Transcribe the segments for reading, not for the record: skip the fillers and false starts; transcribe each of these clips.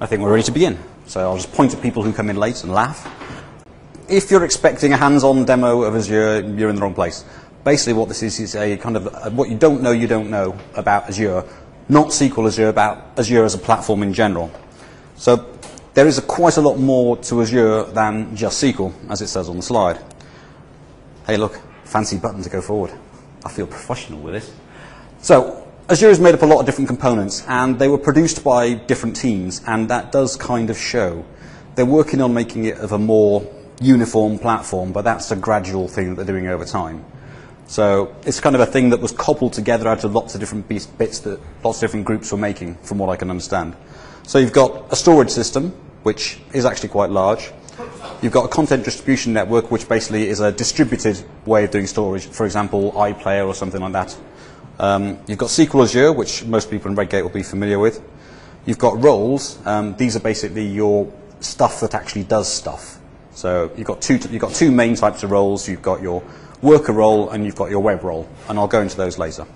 I think we're ready to begin. So I'll just point at people who come in late and laugh. If you're expecting a hands-on demo of Azure, you're in the wrong place. Basically what this is a kind of what you don't know about Azure, not SQL Azure, about Azure as a platform in general. So there is quite a lot more to Azure than just SQL, as it says on the slide. Hey look, fancy button to go forward. I feel professional with this. So Azure is made up of a lot of different components, and they were produced by different teams, and that does kind of show. They're working on making it of a more uniform platform, but that's a gradual thing that they're doing over time. So it's kind of a thing that was cobbled together out of lots of different bits that lots of different groups were making, from what I can understand. So you've got a storage system, which is actually quite large. You've got a content distribution network, which basically is a distributed way of doing storage, for example, iPlayer or something like that. You've got SQL Azure, which most people in Redgate will be familiar with. You've got roles. These are basically your stuff that actually does stuff. So you've got two main types of roles. You've got your worker role and you've got your web role, and I'll go into those later.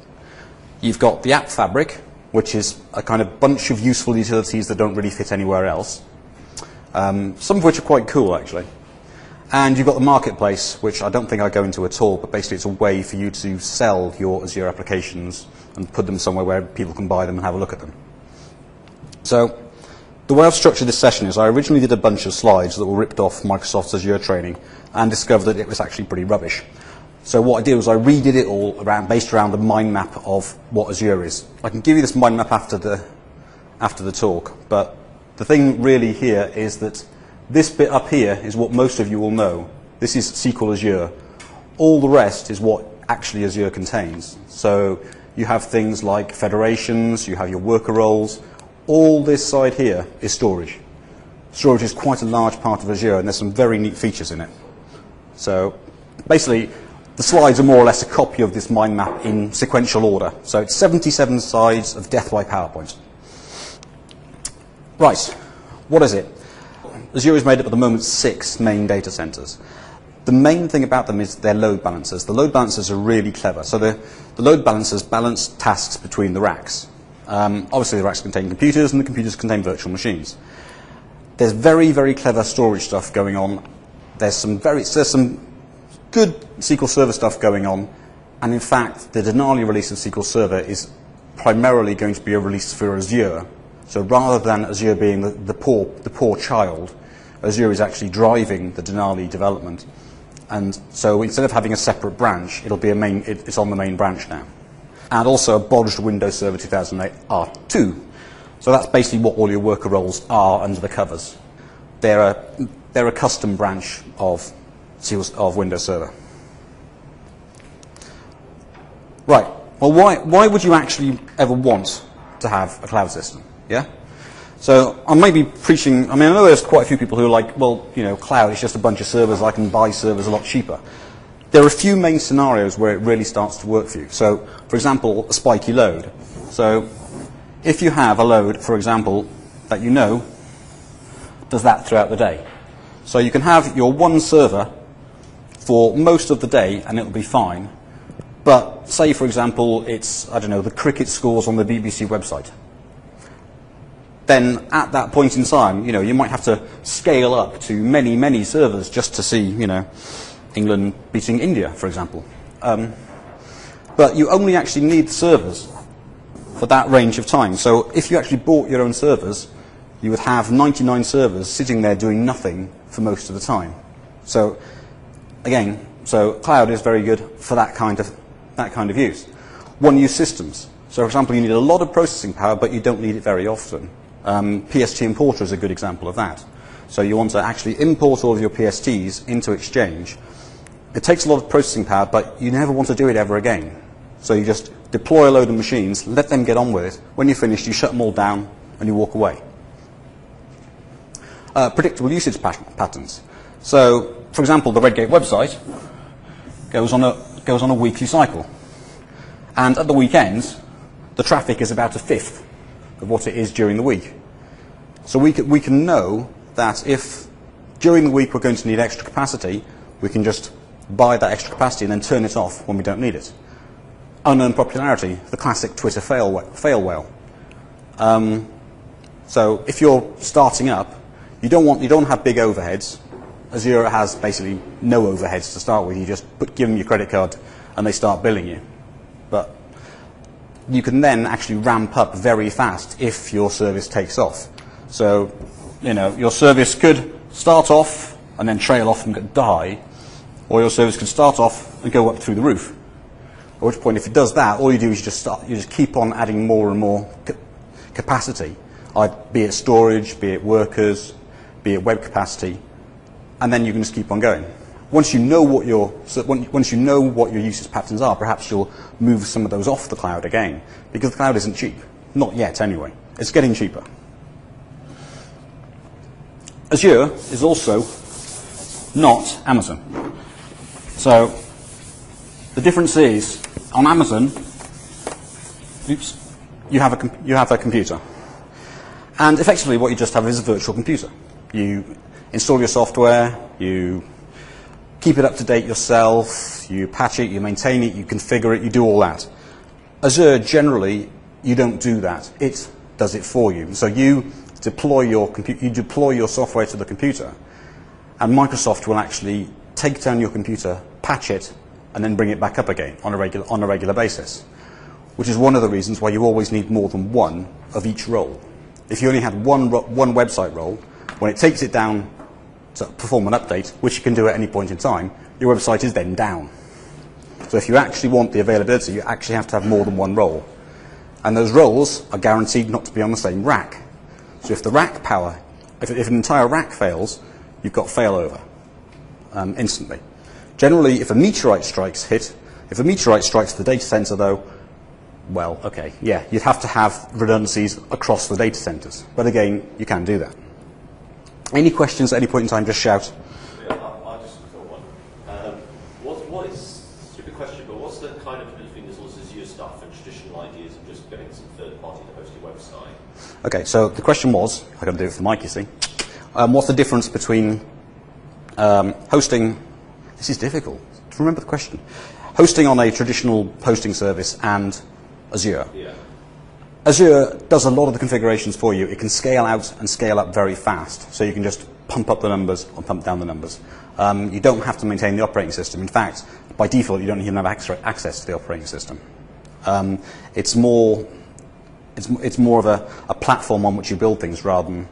You've got the app fabric, which is a kind of bunch of useful utilities that don't really fit anywhere else. Some of which are quite cool, actually. And you've got the marketplace, which I don't think I go into at all, but basically it's a way for you to sell your Azure applications and put them somewhere where people can buy them and have a look at them. So the way I've structured this session is I originally did a bunch of slides that were ripped off Microsoft's Azure Training and discovered that it was actually pretty rubbish. So what I did was I redid it all based around the mind map of what Azure is. I can give you this mind map after the talk, but the thing really here is that this bit up here is what most of you will know. This is SQL Azure. All the rest is what actually Azure contains. So you have things like federations, you have your worker roles. All this side here is storage. Storage is quite a large part of Azure, and there's some very neat features in it. So basically, the slides are more or less a copy of this mind map in sequential order. So it's 77 slides of death by PowerPoint. Right, what is it? Azure is made up at the moment 6 main data centers. The main thing about them is their load balancers. The load balancers are really clever. So the load balancers balance tasks between the racks. Obviously the racks contain computers and the computers contain virtual machines. There's very, very clever storage stuff going on. There's some good SQL Server stuff going on. And in fact, the Denali release of SQL Server is primarily going to be a release for Azure. So rather than Azure being the poor child, Azure is actually driving the Denali development. And so instead of having a separate branch, it's on the main branch now. And also a bodged Windows Server 2008 R2. So that's basically what all your worker roles are under the covers. They're a custom branch of Windows Server. Right. Well, why would you actually ever want to have a cloud system? Yeah? So I may be preaching, I know there's quite a few people who are like, well, cloud is just a bunch of servers, I can buy servers a lot cheaper. There are a few main scenarios where it really starts to work for you. So, for example, a spiky load. So if you have a load, for example, that does that throughout the day. So you can have your one server for most of the day and it'll be fine. But say, for example, it's, I don't know, the cricket scores on the BBC website. Then at that point in time, you might have to scale up to many, many servers just to see, England beating India, for example. But you only actually need servers for that range of time. So if you actually bought your own servers, you would have 99 servers sitting there doing nothing for most of the time. So again, cloud is very good for that kind of use. One-use systems. So for example, you need a lot of processing power, but you don't need it very often. PST importer is a good example of that. So you want to actually import all of your PSTs into Exchange. It takes a lot of processing power, but you never want to do it ever again. So you just deploy a load of machines, let them get on with it. When you're finished, you shut them all down and you walk away. Predictable usage patterns. So, for example, the Redgate website goes on a weekly cycle. And at the weekends, the traffic is about 1/5 of what it is during the week. So we can know that if during the week we're going to need extra capacity, we can just buy that extra capacity and then turn it off when we don't need it. Unearned popularity, the classic Twitter fail whale. So if you're starting up, you don't have big overheads. Azure has basically no overheads to start with. You just give them your credit card and they start billing you. But you can then actually ramp up very fast if your service takes off. So, your service could start off and then trail off and die, or your service could start off and go up through the roof. At which point, if it does that, all you do is you just keep on adding more and more capacity, be it storage, be it workers, be it web capacity, and then you can just keep on going. Once you know what your usage patterns are, perhaps you'll move some of those off the cloud again, because the cloud isn't cheap. Not yet, anyway. It's getting cheaper. Azure is also not Amazon. So the difference is, on Amazon, you have a computer, and effectively what you just have is a virtual computer. You install your software, you keep it up to date yourself, you patch it, you maintain it, you configure it, you do all that. Azure, generally, you don't do that. It does it for you. So you deploy your software to the computer, and Microsoft will actually take down your computer, patch it, and then bring it back up again on a regular basis, which is one of the reasons why you always need more than one of each role. If you only had one website role, when it takes it down to perform an update, which you can do at any point in time, your website is then down. So if you actually want the availability, you actually have to have more than one role. And those roles are guaranteed not to be on the same rack. So if the rack power, if an entire rack fails, you've got failover instantly. Generally, if a meteorite strikes the data center, though, well, okay, yeah, you'd have to have redundancies across the data centers. But again, you can do that. Any questions at any point in time, just shout. Yeah, I just got one. What is a stupid question, but what's the kind of difference between this all Azure stuff and traditional ideas of just getting some third party to host your website? Okay, so the question was, I got to do it for Mike, you see. What's the difference between hosting? This is difficult to remember the question. Hosting on a traditional hosting service and Azure. Yeah. Azure does a lot of the configurations for you. It can scale out and scale up very fast, so you can just pump up the numbers or pump down the numbers. You don't have to maintain the operating system. In fact, by default, you don't even have access to the operating system. It's more of a platform on which you build things rather than,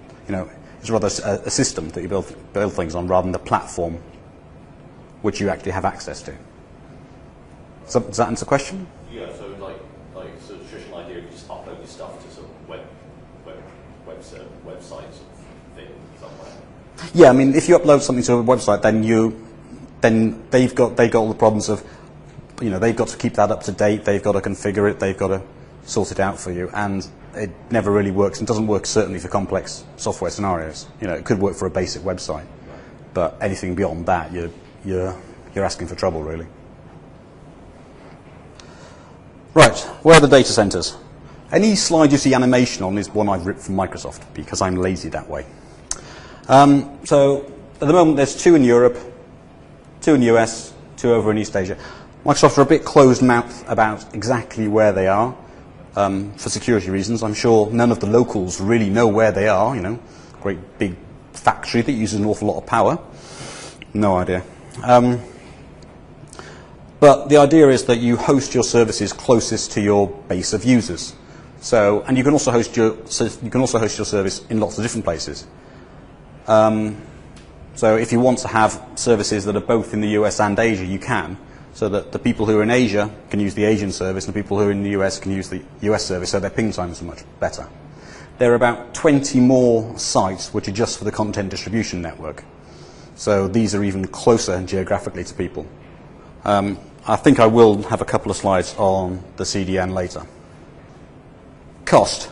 it's rather a system that you build things on rather than the platform which you actually have access to. So, does that answer the question? Yeah, so so the traditional idea, you just upload your stuff to some website sort of thing somewhere. Yeah, I mean, if you upload something to a website, then they've got all the problems of, they've got to keep that up to date, they've got to configure it, they've got to sort it out for you, and it never really works, and doesn't work certainly for complex software scenarios. It could work for a basic website, but anything beyond that, you're asking for trouble, really. Right, where are the data centers? Any slide you see animation on is one I've ripped from Microsoft, because I'm lazy that way. So, at the moment, there's 2 in Europe, 2 in the US, 2 over in East Asia. Microsoft are a bit closed-mouthed about exactly where they are, for security reasons. I'm sure none of the locals really know where they are, great big factory that uses an awful lot of power. No idea. But the idea is that you host your services closest to your base of users. So, and you can also host your service in lots of different places. So if you want to have services that are both in the US and Asia, you can, so that the people who are in Asia can use the Asian service, and the people who are in the US can use the US service, so their ping times are much better. There are about 20 more sites which are just for the content distribution network. So these are even closer geographically to people. I think I will have a couple of slides on the CDN later. Cost.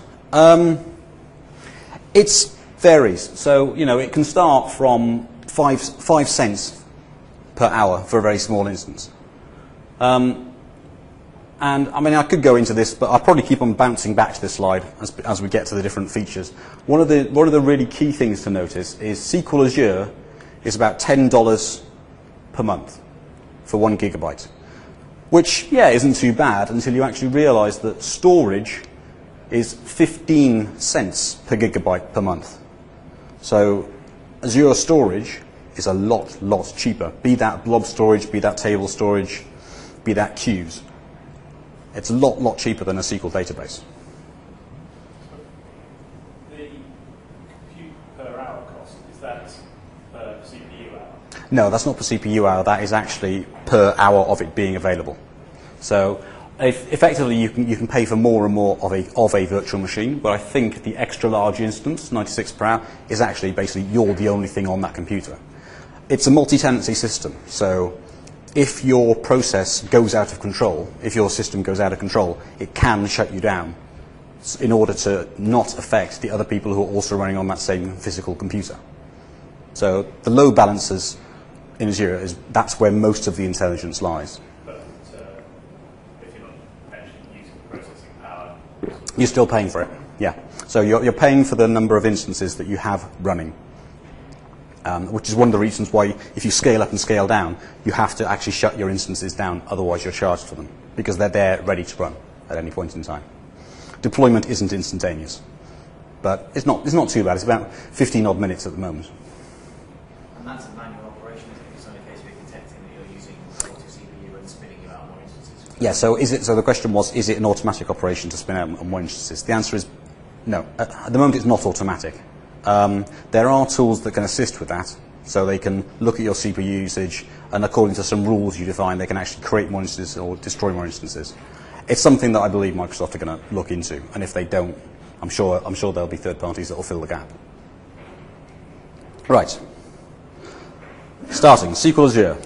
It varies. So, it can start from 5 cents per hour for a very small instance. And I mean, I could go into this, but I'll probably keep on bouncing back to this slide as we get to the different features. One of the really key things to notice is SQL Azure is about $10 per month for 1 gigabyte, which, yeah, isn't too bad until you actually realize that storage is 15 cents per gigabyte per month. So Azure storage is a lot cheaper. Be that blob storage, be that table storage, be that queues. It's a lot cheaper than a SQL database. The compute per hour cost, is that per CPU hour? No, that's not per CPU hour. That is actually per hour of it being available. So effectively, you can pay for more and more of a virtual machine, but I think the extra large instance, 96 per hour, is actually basically you're the only thing on that computer. It's a multi-tenancy system, so if your process goes out of control, if your system goes out of control, it can shut you down in order to not affect the other people who are also running on that same physical computer. So the load balancers in Azure, that's where most of the intelligence lies. But if you're not actually using the processing power, You're still paying for it, yeah. So you're paying for the number of instances that you have running. Which is one of the reasons why if you scale up and scale down, you have to actually shut your instances down, otherwise you're charged for them, because they're there ready to run at any point in time. Deployment isn't instantaneous, but it's not too bad. It's about 15 odd minutes at the moment. And that's a manual operation, isn't it? It's only a case of it detecting that you're using a lot of CPU and spinning you out more instances. Yeah, so the question was, is it an automatic operation to spin out more instances? The answer is no. At the moment it's not automatic. There are tools that can assist with that, so they can look at your CPU usage, and according to some rules you define, they can actually create more instances or destroy more instances. It's something that I believe Microsoft are going to look into, and if they don't, I'm sure there'll be third parties that will fill the gap. Right. Starting, SQL Azure.